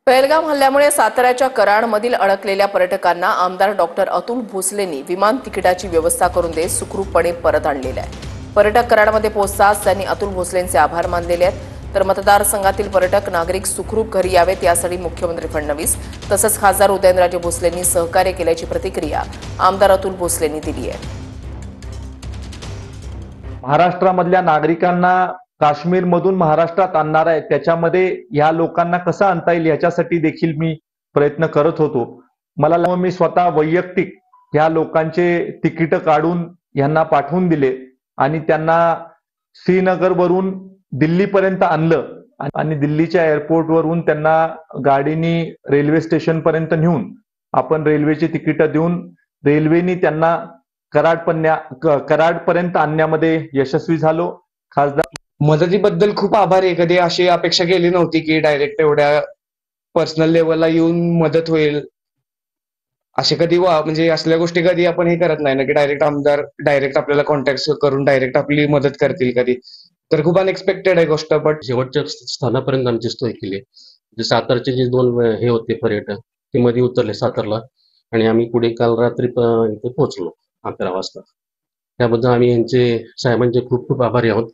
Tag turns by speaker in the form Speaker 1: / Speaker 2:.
Speaker 1: पहलगाम हल्ल्यामुळे साताऱ्याच्या कराडमधील अडकलेल्या पर्यटकांना आमदार डॉक्टर अतुल भोसलेंनी विमान तिकिटाची व्यवस्था करून देत सुखरूपपणे परत आणलेले आहे। पर्यटक कराडमध्ये पोहोचताच त्यांनी अतुल भोसलेंचे आभार मानलेले आहेत। तर मतदारसंघातील पर्यटक नागरिक सुखरूप घरी यावेत यासाठी मुख्यमंत्री फडणवीस तसंच खासदार उदयनराजे भोसलेंनी सहकार्य केल्याची प्रतिक्रिया आमदार अतुल भोसलेंनी दिली आहे।
Speaker 2: महाराष्ट्रामधल्या नागरिकांना काश्मीरमधून महाराष्ट्रात आणणार आहे, त्याच्यामध्ये ह्या लोकांना कसं आणता येईल याच्यासाठी देखील मी प्रयत्न करत होतो। मला मी स्वतः वैयक्तिक ह्या लोकांचे तिकीट काढून यांना पाठवून दिले आणि त्यांना श्रीनगरवरून दिल्लीपर्यंत आणलं आणि दिल्लीच्या एअरपोर्टवरून त्यांना गाडीनी रेल्वे स्टेशन पर्यंत नेऊन आपण रेल्वेची तिकीट देऊन रेल्वेनी त्यांना कराडपर्यंत आणण्यामध्ये यशस्वी झालो। खासदार
Speaker 3: मदतीबद्दल खूप आभारी आहे। कधी अशी अपेक्षा केली नव्हती की डायरेक्ट एवढ्या पर्सनल लेवलला येऊन मदत होईल। असे कधी म्हणजे असल्या गोष्टी कधी आपण हे करत नाही ना की डायरेक्ट आमदार डायरेक्ट आपल्याला कॉन्टॅक्ट करून डायरेक्ट आपली मदत करतील कधी। तर खूप अनएक्सपेक्टेड आहे गोष्ट। बट
Speaker 4: शेवटच्या स्थानापर्यंत आमची सोय केली। जे सातारचे जे दोन हे होते पर्यटक ते मध्ये उतरले सातारला आणि आम्ही पुढे काल रात्री इथे पोहोचलो 11 वाजता। त्याबद्दल आम्ही यांचे साहेबांचे खूप खूप आभारी आहोत।